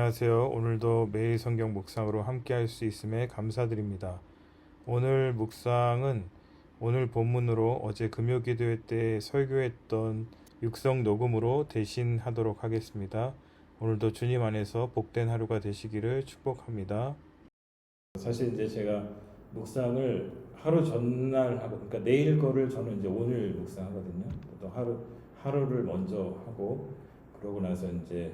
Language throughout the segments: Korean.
안녕하세요. 오늘도 매일 성경 묵상으로 함께 할 수 있음에 감사드립니다. 오늘 묵상은 오늘 본문으로 어제 금요 기도회 때 설교했던 육성 녹음으로 대신하도록 하겠습니다. 오늘도 주님 안에서 복된 하루가 되시기를 축복합니다. 사실 이제 제가 묵상을 하루 전날 하고, 그러니까 내일 거를 저는 이제 오늘 묵상하거든요. 또 하루를 먼저 하고, 그러고 나서 이제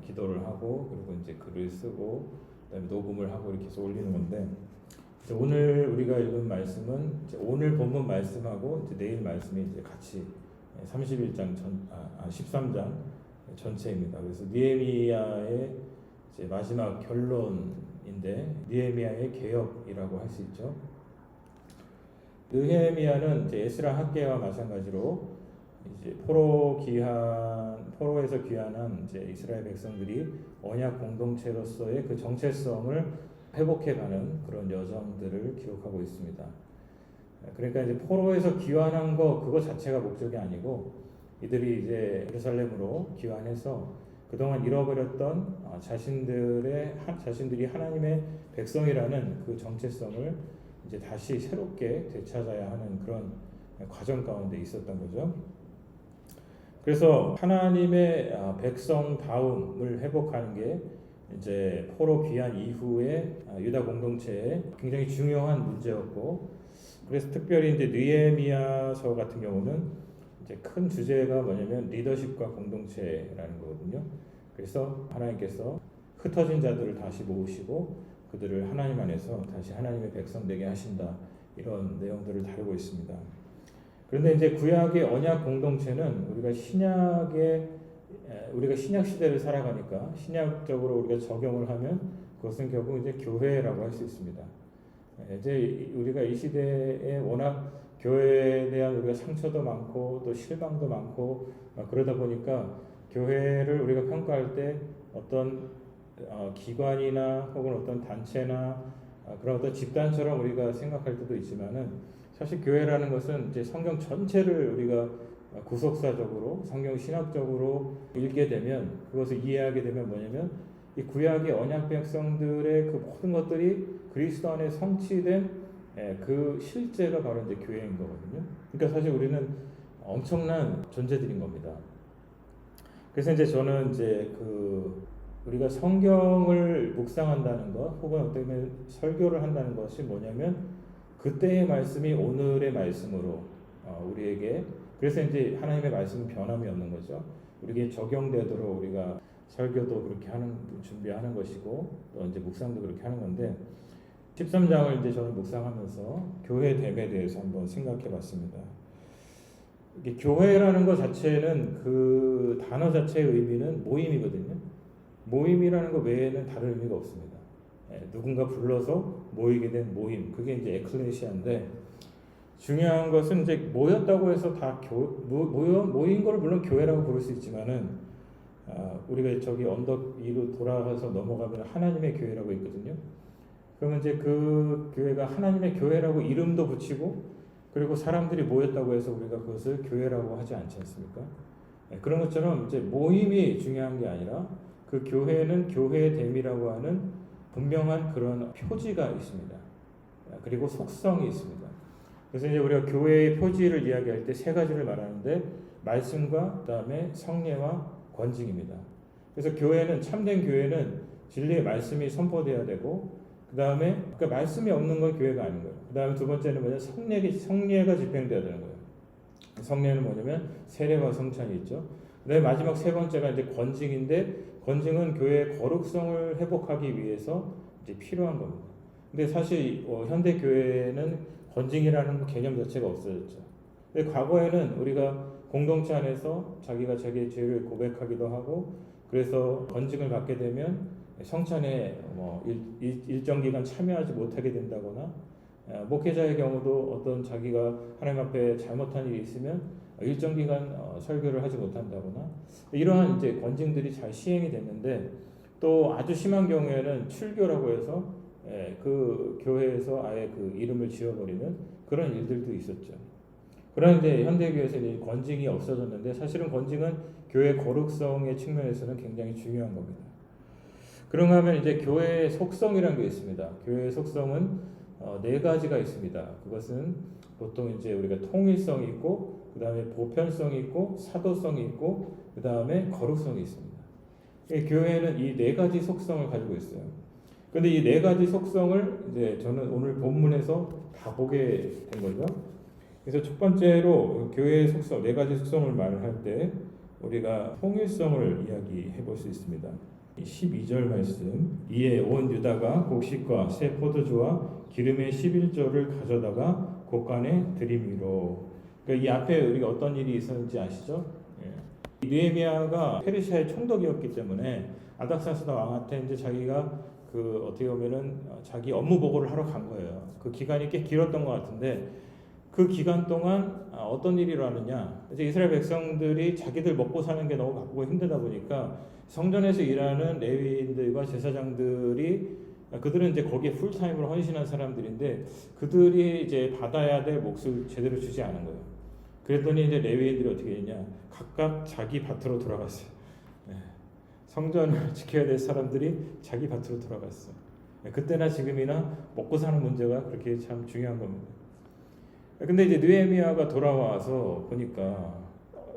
기도를 하고, 그리고 이제 글을 쓰고, 그다음에 녹음을 하고 이렇게 해서 올리는 건데, 이제 오늘 우리가 읽은 말씀은 이제 오늘 본문 말씀하고 이제 내일 말씀이 이제 같이 13장 전체입니다. 그래서 느헤미야의 이제 마지막 결론인데 느헤미야의 개혁이라고 할 수 있죠. 느헤미야는 이제 에스라 학개와 마찬가지로 이제 포로에서 귀환한 이제 이스라엘 백성들이 언약 공동체로서의 그 정체성을 회복해가는 그런 여정들을 기록하고 있습니다. 그러니까 이제 포로에서 귀환한 그거 자체가 목적이 아니고 이들이 이제 예루살렘으로 귀환해서 그동안 잃어버렸던 자신들이 하나님의 백성이라는 그 정체성을 이제 다시 새롭게 되찾아야 하는 그런 과정 가운데 있었던 거죠. 그래서 하나님의 백성다움을 회복하는 게 이제 포로 귀환 이후에 유다 공동체에 굉장히 중요한 문제였고, 그래서 특별히 이제 느헤미야서 같은 경우는 이제 큰 주제가 뭐냐면 리더십과 공동체라는 거거든요. 그래서 하나님께서 흩어진 자들을 다시 모으시고 그들을 하나님 안에서 다시 하나님의 백성 되게 하신다, 이런 내용들을 다루고 있습니다. 그런데 이제 구약의 언약 공동체는 우리가 신약 시대를 살아가니까 신약적으로 우리가 적용을 하면 그것은 결국 이제 교회라고 할 수 있습니다. 이제 우리가 이 시대에 워낙 교회에 대한 우리가 상처도 많고 또 실망도 많고 그러다 보니까 교회를 우리가 평가할 때 어떤 기관이나 혹은 어떤 단체나 그런 어떤 집단처럼 우리가 생각할 때도 있지만은, 사실 교회라는 것은 이제 성경 전체를 우리가 구속사적으로 성경 신학적으로 읽게 되면, 그것을 이해하게 되면 뭐냐면 이 구약의 언약 백성들의 그 모든 것들이 그리스도 안에 성취된 그 실제가 바로 이제 교회인 거거든요. 그러니까 사실 우리는 엄청난 존재들인 겁니다. 그래서 이제 저는 이제 우리가 성경을 묵상한다는 것, 혹은 어떻게 설교를 한다는 것이 뭐냐면 그때의 말씀이 오늘의 말씀으로 우리에게, 그래서 이제 하나님의 말씀은 변함이 없는 거죠. 우리에게 적용되도록 우리가 설교도 그렇게 준비하는 것이고, 또 이제 묵상도 그렇게 하는 건데, 13장을 이제 저는 묵상하면서 교회됨에 대해서 한번 생각해 봤습니다. 이게 교회라는 것 자체는 그 단어 자체의 의미는 모임이거든요. 모임이라는 것 외에는 다른 의미가 없습니다. 누군가 불러서 모이게 된 모임, 그게 이제 에클레시아인데, 중요한 것은 이제 모였다고 해서 다 모인 걸 물론 교회라고 부를 수 있지만은, 우리가 저기 언덕 위로 돌아가서 넘어가면 하나님의 교회라고 있거든요. 그러면 이제 그 교회가 하나님의 교회라고 이름도 붙이고, 그리고 사람들이 모였다고 해서 우리가 그것을 교회라고 하지 않지 않습니까? 그런 것처럼 이제 모임이 중요한 게 아니라 그 교회는 교회됨이라고 하는 분명한 그런 표지가 있습니다. 그리고 속성이 있습니다. 그래서 이제 우리가 교회의 표지를 이야기할 때 세 가지를 말하는데, 말씀과 그다음에 성례와 권징입니다. 그래서 참된 교회는 진리의 말씀이 선포돼야 되고, 그다음에 그러니까 말씀이 없는 건 교회가 아닌 거예요. 그다음에 두 번째는 뭐냐, 성례가 집행돼야 되는 거예요. 성례는 뭐냐면 세례와 성찬이 있죠. 그다음에 마지막 세 번째가 이제 권징인데, 권징은 교회의 거룩성을 회복하기 위해서 이제 필요한 겁니다. 근데 사실 현대 교회는 권징이라는 개념 자체가 없어졌죠. 근데 과거에는 우리가 공동체 안에서 자기가 자기의 죄를 고백하기도 하고, 그래서 권징을 받게 되면 성찬에 일정 기간 참여하지 못하게 된다거나, 목회자의 경우도 어떤 자기가 하나님 앞에 잘못한 일이 있으면 일정 기간 설교를 하지 못한다거나, 이러한 이제 권징들이 잘 시행이 됐는데, 또 아주 심한 경우에는 출교라고 해서 그 교회에서 아예 그 이름을 지워버리는 그런 일들도 있었죠. 그런데 현대교회에서 이 권징이 없어졌는데, 사실은 권징은 교회 거룩성의 측면에서는 굉장히 중요한 겁니다. 그런가 하면 이제 교회의 속성이라는 게 있습니다. 교회의 속성은 네 가지가 있습니다. 그것은 보통 이제 우리가 통일성이 있고, 그 다음에 보편성이 있고, 사도성이 있고, 그 다음에 거룩성이 있습니다. 이 교회는 이 네 가지 속성을 가지고 있어요. 그런데 이 네 가지 속성을 이제 저는 오늘 본문에서 다 보게 된 거죠. 그래서 첫 번째로 교회의 속성, 네 가지 속성을 말을 할 때 우리가 통일성을 이야기해 볼 수 있습니다. 12절 말씀, 이에 온 유다가 곡식과 새 포도주와 기름의 11조를 가져다가 곳간에 드림이로. 그러니까 이 앞에 우리가 어떤 일이 있었는지 아시죠? 예. 느헤미야가 페르시아의 총독이었기 때문에 아닥사스다 왕한테 이제 자기가 그 어떻게 보면은 자기 업무 보고를 하러 간 거예요. 그 기간이 꽤 길었던 것 같은데 그 기간 동안 어떤 일이 일어나느냐, 이제 이스라엘 백성들이 자기들 먹고 사는 게 너무 바쁘고 힘들다 보니까 성전에서 일하는 레위인들과 제사장들이, 그들은 이제 거기에 풀타임으로 헌신한 사람들인데 그들이 이제 받아야 될 몫을 제대로 주지 않은 거예요. 그랬더니 이제 레위인들이 어떻게 했냐, 각각 자기 밭으로 돌아갔어요. 네. 성전을 지켜야 될 사람들이 자기 밭으로 돌아갔어요. 네. 그때나 지금이나 먹고 사는 문제가 그렇게 참 중요한 겁니다. 근데 이제 느헤미야가 돌아와서 보니까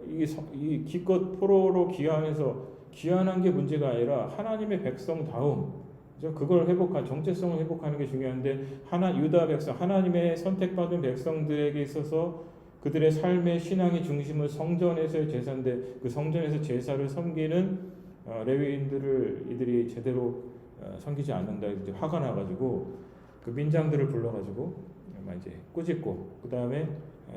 이 기껏 포로로 귀환한 게 문제가 아니라 하나님의 백성다움, 그걸 회복한 정체성을 회복하는 게 중요한데, 유다 백성, 하나님의 선택받은 백성들에게 있어서 그들의 삶의 신앙의 중심은 성전에서의 제사인데 그 성전에서 제사를 섬기는 레위인들을 이들이 제대로 섬기지 않는다. 이제 화가 나가지고 그 민장들을 불러가지고 이제 꾸짖고, 그 다음에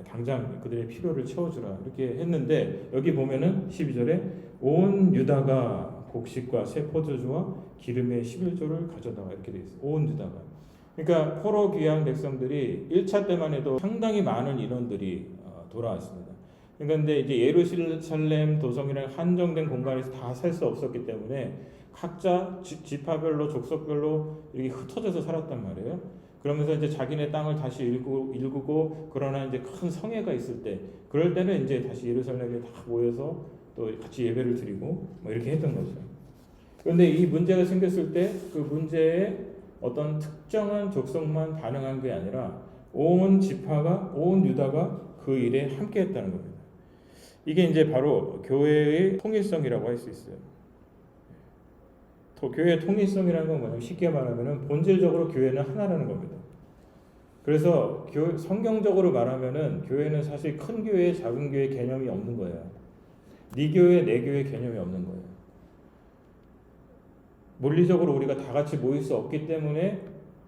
당장 그들의 필요를 채워주라 이렇게 했는데, 여기 보면은 12절에 온 유다가 곡식과 새 포도주와 기름의 11조를 가져다가 이렇게 돼 있어요. 온 유다가. 그러니까 포로 귀한 백성들이 1차 때만 해도 상당히 많은 인원들이 돌아왔습니다. 그런데 이제 예루살렘 도성이라는 한정된 공간에서 다 살 수 없었기 때문에 각자 지파별로 족속별로 이렇게 흩어져서 살았단 말이에요. 그러면서 이제 자기네 땅을 다시 일구고, 그러나 이제 큰 성회가 있을 때, 그럴 때는 이제 다시 예루살렘에 다 모여서 또 같이 예배를 드리고 뭐 이렇게 했던 거죠. 그런데 이 문제가 생겼을 때 그 문제에 어떤 특정한 족속만 반응한 게 아니라 온 지파가, 온 유다가 그 일에 함께했다는 겁니다. 이게 이제 바로 교회의 통일성이라고 할 수 있어요. 교회의 통일성이라는 건 뭐냐면, 쉽게 말하면 본질적으로 교회는 하나라는 겁니다. 그래서 성경적으로 말하면은 교회는 사실 큰 교회, 작은 교회 개념이 없는 거예요. 네 교회, 내 교회 개념이 없는 거예요. 물리적으로 우리가 다 같이 모일 수 없기 때문에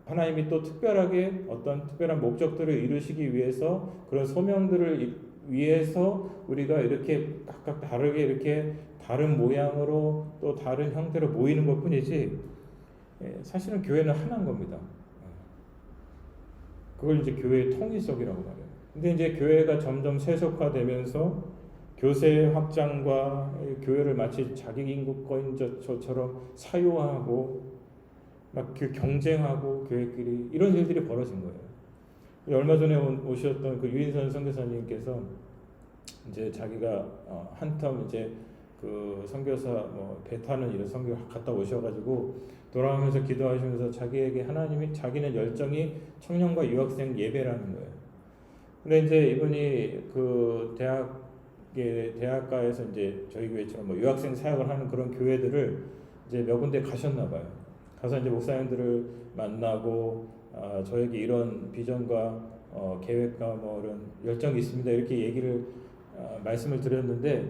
하나님이 또 특별하게 어떤 특별한 목적들을 이루시기 위해서, 그런 소명들을 위해서 우리가 이렇게 각각 다르게 이렇게 다른 모양으로 또 다른 형태로 모이는 것 뿐이지, 사실은 교회는 하나인 겁니다. 그걸 이제 교회의 통일성이라고 말해요. 근데 이제 교회가 점점 세속화되면서 교세 확장과 교회를 마치 자기 인구권인 것처럼 사유화하고 막 그 경쟁하고 교회끼리 이런 일들이 벌어진 거예요. 얼마 전에 오셨던 그 유인선 선교사님께서 이제 자기가 한텀 이제 그 선교사 배 타는 이런 선교 갔다 오셔가지고 돌아오면서 기도하시면서 자기에게 하나님이, 자기는 열정이 청년과 유학생 예배라는 거예요. 근데 이제 이분이 그 대학가에서 이제 저희 교회처럼 뭐 유학생 사역을 하는 그런 교회들을 이제 몇 군데 가셨나 봐요. 가서 이제 목사님들을 만나고 저에게 이런 비전과 계획과 뭐 이런 열정이 있습니다 이렇게 얘기를 말씀을 드렸는데,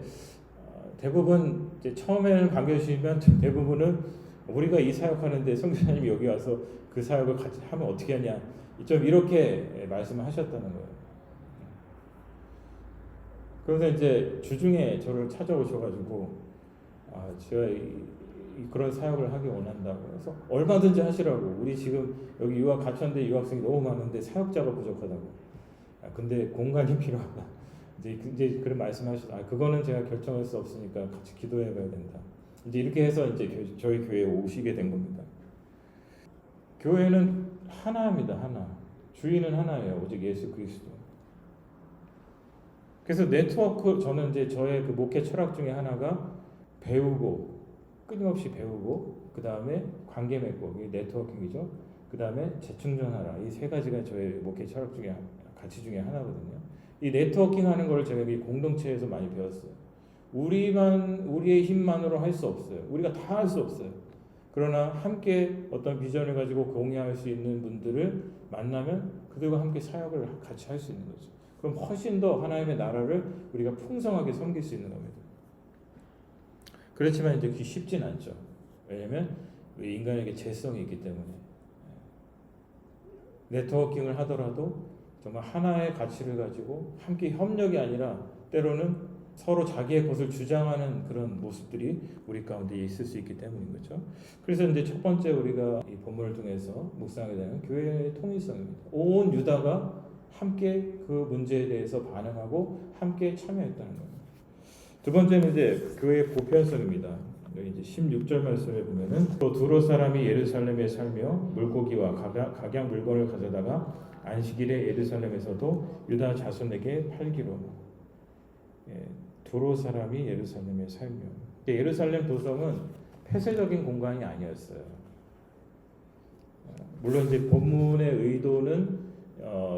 대부분 이제 처음에는 반겨주시면 대부분은 우리가 이 사역하는데 선교사님이 여기 와서 그 사역을 같이 하면 어떻게 하냐, 좀 이렇게 말씀을 하셨다는 거예요. 그래서 이제 주중에 저를 찾아오셔가지고 제가 그런 사역을 하기 원한다고 해서 얼마든지 하시라고, 우리 지금 여기 유학 갇혔는데 유학생이 너무 많은데 사역자가 부족하다고, 근데 공간이 필요하다, 이제 그런 말씀하셔서 그거는 제가 결정할 수 없으니까 같이 기도해봐야 된다. 이제 이렇게 해서 이제 저희 교회에 오시게 된 겁니다. 교회는 하나입니다. 하나. 주인은 하나예요. 오직 예수 그리스도. 그래서 저는 이제 저의 그 목회 철학 중에 하나가 배우고 끊임없이 배우고 그 다음에 관계 맺고 이게 네트워킹이죠. 그 다음에 재충전하라. 이 세 가지가 저의 목회 철학 중에 가치 중에 하나거든요. 이 네트워킹하는 걸 제가 이 공동체에서 많이 배웠어요. 우리의 힘만으로 할 수 없어요. 우리가 다 할 수 없어요. 그러나 함께 어떤 비전을 가지고 공유할 수 있는 분들을 만나면 그들과 함께 사역을 같이 할 수 있는 거죠. 그럼 훨씬 더 하나님의 나라를 우리가 풍성하게 섬길 수 있는 겁니다. 그렇지만 이제 그게 쉽진 않죠. 왜냐하면 인간에게 재성이 있기 때문에 네트워킹을 하더라도 정말 하나의 가치를 가지고 함께 협력이 아니라 때로는 서로 자기의 것을 주장하는 그런 모습들이 우리 가운데 있을 수 있기 때문인 거죠. 그래서 이제 첫 번째 우리가 이 본문을 통해서 묵상하게 되는 교회의 통일성입니다. 온 유다가 함께 그 문제에 대해서 반응하고 함께 참여했다는 겁니다. 두 번째는 이제 교회의 보편성입니다. 여기 이제 16절 말씀에 보면은 또 두로 사람이 예루살렘에 살며 물고기와 각양 물건을 가져다가 안식일에 예루살렘에서도 유다 자손에게 팔기로. 두로 사람이 예루살렘에 살며. 예루살렘 도성은 폐쇄적인 공간이 아니었어요. 물론 이제 본문의 의도는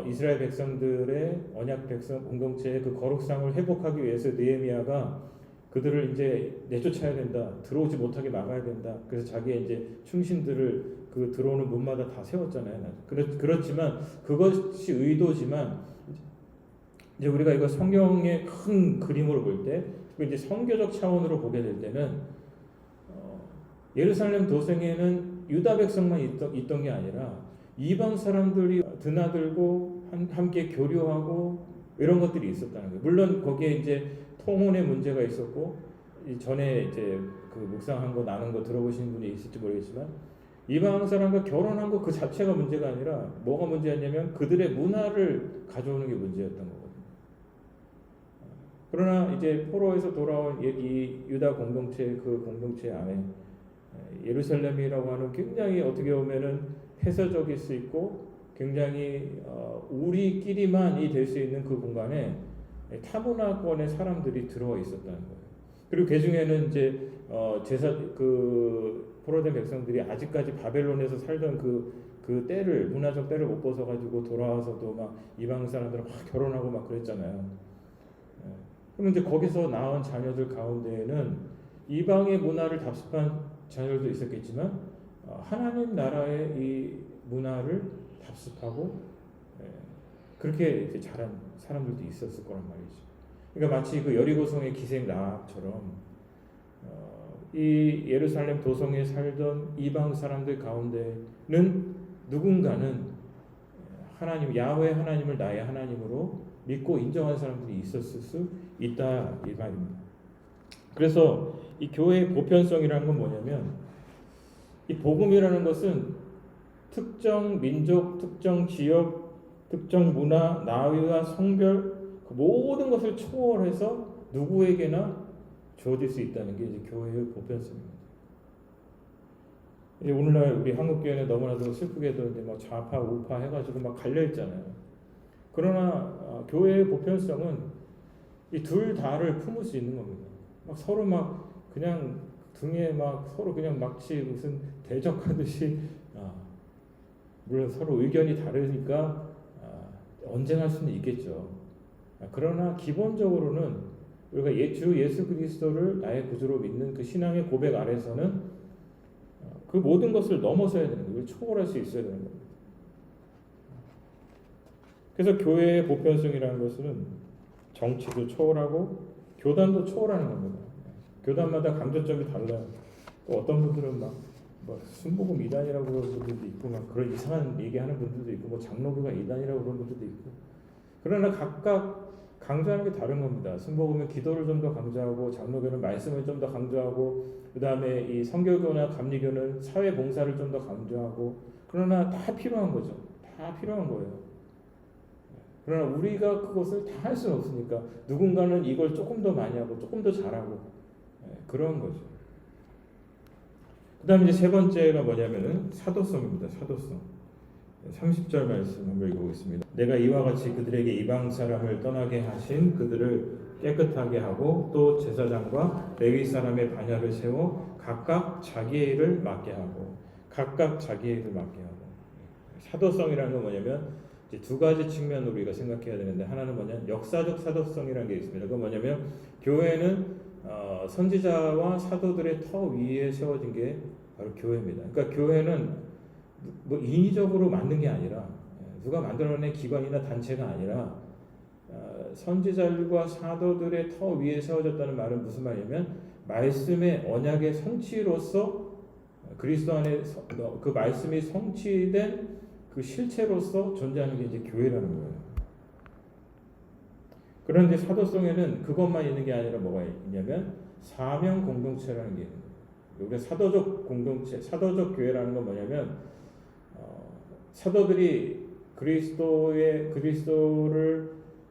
이스라엘 백성들의 언약 백성 공동체의 그 거룩상을 회복하기 위해서 느헤미야가 그들을 이제 내쫓아야 된다, 들어오지 못하게 막아야 된다. 그래서 자기의 이제 충신들을 그 들어오는 문마다 다 세웠잖아요. 그렇지만 그것이 의도지만 이제 우리가 이거 성경의 큰 그림으로 볼 때, 이제 선교적 차원으로 보게 될 때는 예루살렘 도성에는 유다 백성만 있던 게 아니라 이방 사람들이 드나들고 함께 교류하고 이런 것들이 있었다는 거예요. 물론 거기에 이제 통혼의 문제가 있었고 전에 이제 그 묵상한 거 나눈 거 들어보신 분이 있을지 모르겠지만 이방 사람과 결혼한 거 그 자체가 문제가 아니라 뭐가 문제였냐면 그들의 문화를 가져오는 게 문제였던 거거든요. 그러나 이제 포로에서 돌아온 이 유다 공동체 그 공동체 안에 예루살렘이라고 하는 굉장히 어떻게 보면은 폐쇄적일 수 있고 굉장히 우리끼리만이 될 수 있는 그 공간에 타문화권의 사람들이 들어와 있었다는 거예요. 그리고 그 중에는 이제 그 포로된 백성들이 아직까지 바벨론에서 살던 그 때를 문화적 때를 못 벗어 가지고 돌아와서도 막 이방 사람들은 막 결혼하고 막 그랬잖아요. 그럼 이제 거기서 낳은 자녀들 가운데에는 이방의 문화를 답습한 자녀들도 있었겠지만 하나님 나라의 이 문화를 답습하고 그렇게 이제 자란 사람들도 있었을 거란 말이죠. 그러니까 마치 그 여리고성의 기생 라합처럼 이 예루살렘 도성에 살던 이방 사람들 가운데는 누군가는 하나님 야훼 하나님을 나의 하나님으로 믿고 인정한 사람들이 있었을 수 있다 이 말입니다. 그래서 이 교회의 보편성이라는 건 뭐냐면 이 복음이라는 것은 특정 민족, 특정 지역, 특정 문화, 나이와 성별 그 모든 것을 초월해서 누구에게나 주어질 수 있다는 게 이제 교회의 보편성입니다. 오늘날 우리 한국 교회는 너무나도 슬프게도 이제 뭐 좌파 우파 해가지고 막 갈려 있잖아요. 그러나 교회의 보편성은 이 둘 다를 품을 수 있는 겁니다. 막 서로 막 그냥 등에 막 서로 그냥 마치 무슨 대적하듯이 물론 서로 의견이 다르니까 언쟁할 수는 있겠죠. 그러나 기본적으로는 우리가 주 예수 그리스도를 나의 구주로 믿는 그 신앙의 고백 아래서는 그 모든 것을 넘어서야 되는 거예요. 초월할 수 있어야 되는 겁니다. 그래서 교회의 보편성이라는 것은 정치도 초월하고 교단도 초월하는 겁니다. 교단마다 강조점이 달라요. 또 어떤 분들은 막 순복음 이단이라고 그러는 분들도 있고 막 그런 이상한 얘기하는 분들도 있고 뭐 장로교가 이단이라고 그러는 분들도 있고 그러나 각각 강조하는 게 다른 겁니다. 순복음은 기도를 좀 더 강조하고 장로교는 말씀을 좀 더 강조하고 그 다음에 이 성결교나 감리교는 사회 봉사를 좀 더 강조하고 그러나 다 필요한 거죠. 다 필요한 거예요. 그러나 우리가 그것을 다 할 수는 없으니까 누군가는 이걸 조금 더 많이 하고 조금 더 잘하고 그런 거죠. 그 다음에 이제 세 번째가 뭐냐면은 사도성입니다. 사도성. 30절 말씀 한번 읽어보겠습니다. 내가 이와 같이 그들에게 이방 사람을 떠나게 하신 그들을 깨끗하게 하고 또 제사장과 레위 사람의 반야를 세워 각각 자기의 일을 맡게 하고 사도성이라는 건 뭐냐면 이제 두 가지 측면으로 우리가 생각해야 되는데 하나는 뭐냐 역사적 사도성이라는 게 있습니다. 그건 뭐냐면 교회는 선지자와 사도들의 터 위에 세워진 게 바로 교회입니다. 그러니까 교회는 뭐 인위적으로 만든 게 아니라 누가 만들어낸 기관이나 단체가 아니라 선지자들과 사도들의 터 위에 세워졌다는 말은 무슨 말이냐면 말씀의 언약의 성취로서 그리스도 안에 그 말씀이 성취된 그 실체로서 존재하는 게 이제 교회라는 거예요. 그런데 사도성에는 그것만 있는 게 아니라 뭐가 있냐면 사명 공동체라는 게 있는 거예요. 우리가 사도적 공동체, 사도적 교회라는 건 뭐냐면 사도들이 그리스도를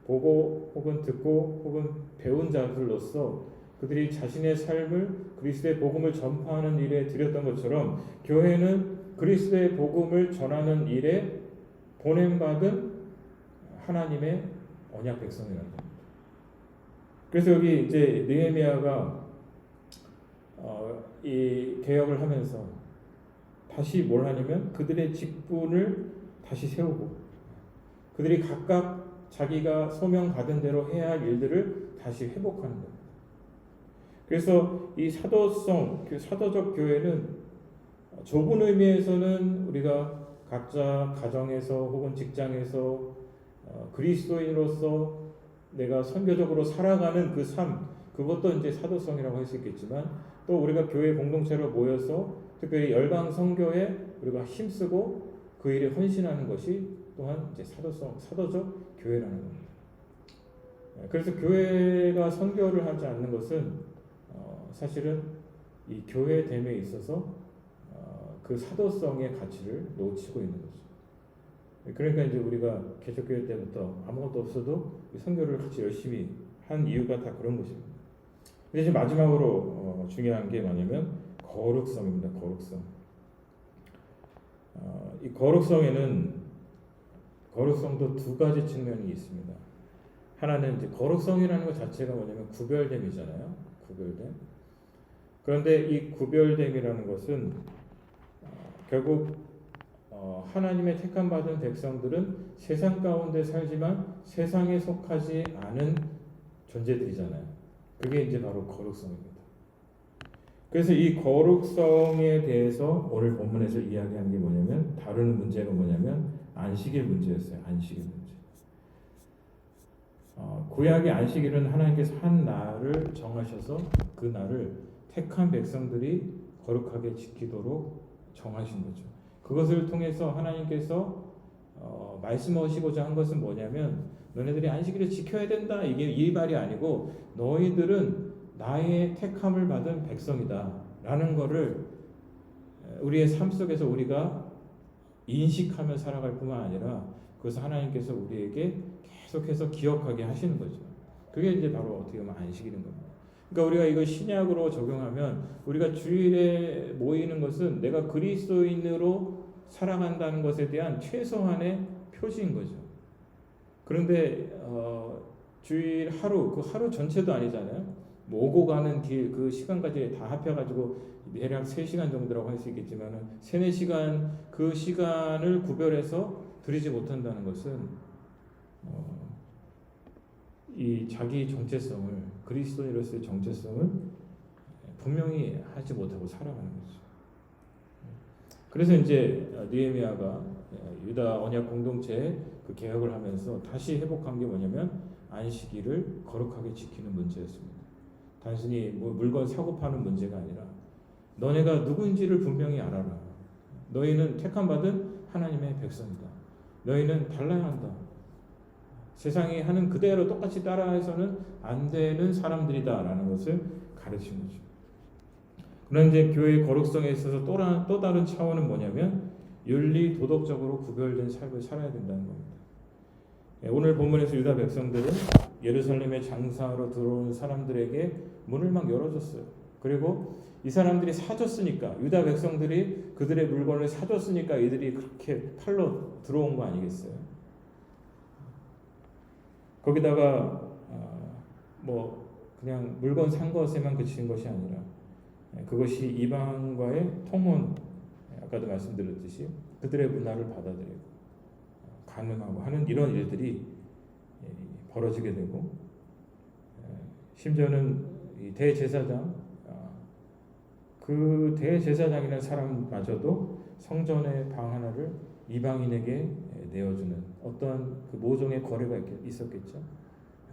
보고 혹은 듣고 혹은 배운 자들로서 그들이 자신의 삶을 그리스도의 복음을 전파하는 일에 드렸던 것처럼 교회는 그리스도의 복음을 전하는 일에 보냄받은 하나님의 언약 백성이라는 겁니다. 그래서 여기 이제 느헤미야가 이 개혁을 하면서 다시 뭘 하냐면 그들의 직분을 다시 세우고 그들이 각각 자기가 소명 받은 대로 해야 할 일들을 다시 회복하는 겁니다. 그래서 이 사도적 교회는 좁은 의미에서는 우리가 각자 가정에서 혹은 직장에서 그리스도인으로서 내가 선교적으로 살아가는 그 삶, 그것도 이제 사도성이라고 할 수 있겠지만 또 우리가 교회 공동체로 모여서 특별히 열방 선교에 우리가 힘쓰고 그 일에 헌신하는 것이 또한 이제 사도적 교회라는 겁니다. 그래서 교회가 선교를 하지 않는 것은 사실은 이 교회됨에 있어서 그 사도성의 가치를 놓치고 있는 거죠. 그러니까 이제 우리가 개척교회 때부터 아무것도 없어도 선교를 같이 열심히 한 이유가 다 그런 것입니다. 근데 이제 마지막으로 중요한 게 뭐냐면 거룩성입니다. 거룩성. 이 거룩성도 두 가지 측면이 있습니다. 하나는 이제 거룩성이라는 것 자체가 뭐냐면 구별됨이잖아요. 구별됨. 그런데 이 구별됨이라는 것은 결국 하나님의 택함 받은 백성들은 세상 가운데 살지만 세상에 속하지 않은 존재들이잖아요. 그게 이제 바로 거룩성입니다. 그래서 이 거룩성에 대해서 오늘 본문에서 이야기하는 게 뭐냐면 다루는 문제가 뭐냐면 안식일 문제였어요. 안식일 문제. 구약의 안식일은 하나님께서 한 날을 정하셔서 그 날을 택한 백성들이 거룩하게 지키도록 정하신 거죠. 그것을 통해서 하나님께서 말씀하시고자 한 것은 뭐냐면 너네들이 안식일을 지켜야 된다. 이게 이 말이 아니고 너희들은 나의 택함을 받은 백성이다 라는 거를 우리의 삶 속에서 우리가 인식하며 살아갈 뿐만 아니라 그것을 하나님께서 우리에게 계속해서 기억하게 하시는 거죠. 그게 이제 바로 어떻게 보면 안식일인 겁니다. 그러니까 우리가 이걸 신약으로 적용하면 우리가 주일에 모이는 것은 내가 그리스도인으로 살아간다는 것에 대한 최소한의 표시인 거죠. 그런데 주일 하루, 그 하루 전체도 아니잖아요. 뭐 오고 가는 길 그 시간까지 다 합해가지고 대략 3시간 정도라고 할 수 있겠지만 3-4시간 그 시간을 구별해서 드리지 못한다는 것은 이 자기 정체성을 그리스도인으로서의 정체성을 분명히 하지 못하고 살아가는 거죠. 그래서 이제 느헤미야가 유다 언약 공동체에 그 개혁을 하면서 다시 회복한 게 뭐냐면 안식일을 거룩하게 지키는 문제였습니다. 단순히 뭐 물건 사고 파는 문제가 아니라 너네가 누구인지를 분명히 알아라. 너희는 택함 받은 하나님의 백성이다. 너희는 달라야 한다. 세상이 하는 그대로 똑같이 따라해서는 안 되는 사람들이다라는 것을 가르친 거죠. 그런데 교회의 거룩성에 있어서 또 다른 차원은 뭐냐면 윤리 도덕적으로 구별된 삶을 살아야 된다는 겁니다. 오늘 본문에서 유다 백성들은 예루살렘에 장사하러 들어오는 사람들에게 문을 막 열어줬어요. 그리고 이 사람들이 사줬으니까 유다 백성들이 그들의 물건을 사줬으니까 이들이 그렇게 팔러 들어온 거 아니겠어요? 거기다가 뭐 그냥 물건 산 것에만 그치는 것이 아니라 그것이 이방과의 통혼, 아까도 말씀드렸듯이 그들의 문화를 받아들이고 강요하고 하는 이런 일들이 벌어지게 되고, 심지어는 이 대제사장, 그 대제사장이라는 사람마저도 성전의 방 하나를 이방인에게 내어주는 어떤 그 모종의 거래가 있었겠죠.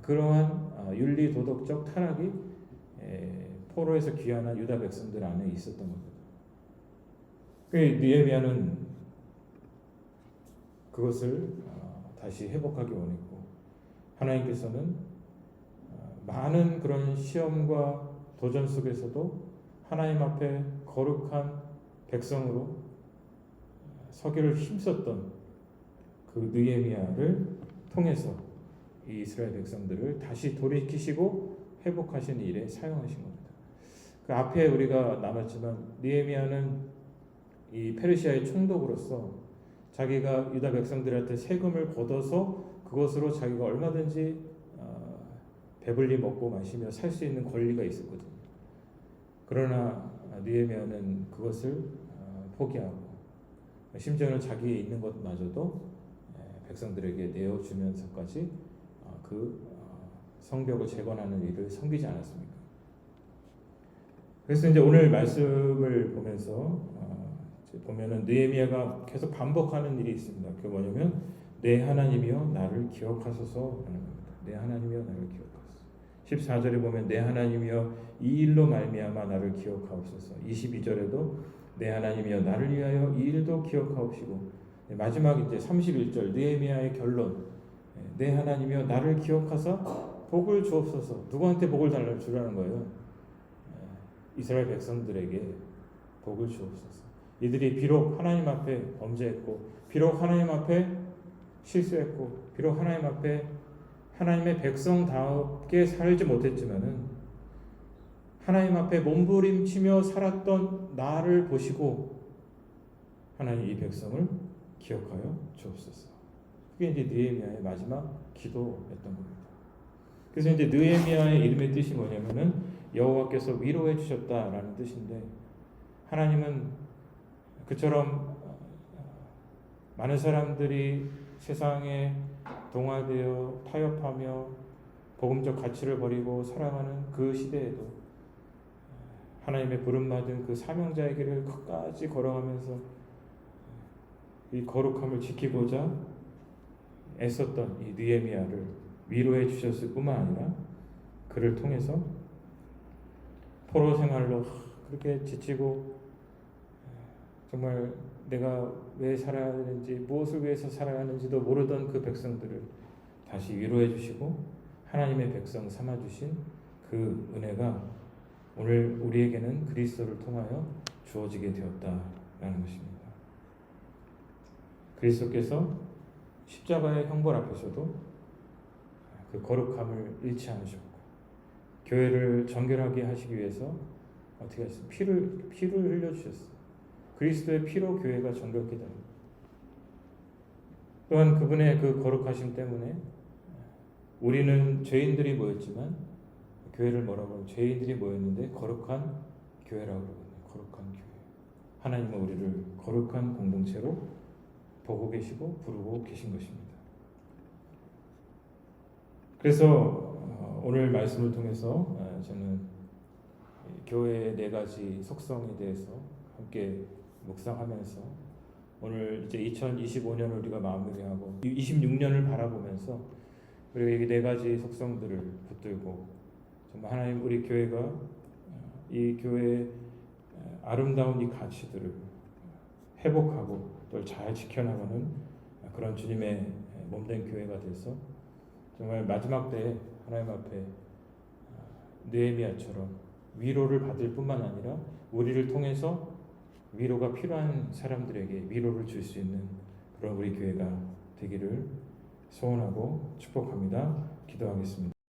그러한 윤리 도덕적 타락이 포로에서 귀환한 유다 백성들 안에 있었던 겁니다. 느헤미야는 그것을 다시 회복하기 원했고, 하나님께서는 많은 그런 시험과 도전 속에서도 하나님 앞에 거룩한 백성으로 서기를 힘썼던 그 느헤미야를 통해서 이 이스라엘 백성들을 다시 돌이키시고 회복하신 일에 사용하신 겁니다. 그 앞에 우리가 나눴지만 느헤미야는 이 페르시아의 총독으로서 자기가 유다 백성들한테 세금을 걷어서 그것으로 자기가 얼마든지 배불리 먹고 마시며 살 수 있는 권리가 있었거든요. 그러나 느헤미야는 그것을 포기하고 심지어는 자기에 있는 것마저도 백성들에게 내어주면서까지 그 성벽을 재건하는 일을 섬기지 않았습니까? 그래서 이제 오늘 말씀을 보면서 보면은 느헤미야가 계속 반복하는 일이 있습니다. 그게 뭐냐면 내 하나님이여 나를 기억하소서 하는 겁니다. 내 하나님이여 나를 기억하소서. 14절에 보면 내 하나님이여 이 일로 말미암아 나를 기억하옵소서. 22절에도 내 하나님이여 나를 위하여 이 일도 기억하옵시고, 마지막 이제 31절 느헤미야의 결론, 내 하나님이여 나를 기억하사 복을 주옵소서. 누구한테 복을 주라는 거예요? 이스라엘 백성들에게 복을 주옵소서. 이들이 비록 하나님 앞에 범죄했고, 비록 하나님 앞에 실수했고, 비록 하나님 앞에 하나님의 백성답게 살지 못했지만은 하나님 앞에 몸부림치며 살았던 나를 보시고 하나님 이 백성을 기억하여 주옵소서. 그게 이제 느헤미야의 마지막 기도였던 겁니다. 그래서 이제 느헤미야의 이름의 뜻이 뭐냐면은 여호와께서 위로해 주셨다라는 뜻인데, 하나님은 그처럼 많은 사람들이 세상에 동화되어 타협하며 복음적 가치를 버리고 살아가는 그 시대에도 하나님의 부름받은 그 사명자의 길을 끝까지 걸어가면서 이 거룩함을 지키고자 애썼던 이 느헤미야를 위로해 주셨을 뿐만 아니라 그를 통해서 포로 생활로 그렇게 지치고 정말 내가 왜 살아야 하는지, 무엇을 위해서 살아야 하는지도 모르던 그 백성들을 다시 위로해 주시고 하나님의 백성 삼아 주신 그 은혜가 오늘 우리에게는 그리스도를 통하여 주어지게 되었다라는 것입니다. 그리스도께서 십자가의 형벌 앞에서도 그 거룩함을 잃지 않으셨고, 교회를 정결하게 하시기 위해서 어떻게 하셨어요? 피를 흘려주셨어요. 그리스도의 피로 교회가 정결케 됩니다. 또한 그분의 그 거룩하심 때문에 우리는 죄인들이 모였지만, 교회를 뭐라고 하면 죄인들이 모였는데 거룩한 교회라고 그러거든요. 거룩한 교회. 하나님은 우리를 거룩한 공동체로 보고 계시고 부르고 계신 것입니다. 그래서 오늘 말씀을 통해서 저는 교회의 4가지 속성에 대해서 함께 묵상하면서 오늘 이제 2025년을 우리가 마무리하고 26년을 바라보면서 우리가 이 4가지 속성들을 붙들고 정말 하나님 우리 교회가 이 교회의 아름다운 이 가치들을 회복하고 또 잘 지켜나가는 그런 주님의 몸된 교회가 돼서 정말 마지막 때에 하나님 앞에 느헤미야처럼 위로를 받을 뿐만 아니라 우리를 통해서 위로가 필요한 사람들에게 위로를 줄 수 있는 그런 우리 교회가 되기를 소원하고 축복합니다. 기도하겠습니다.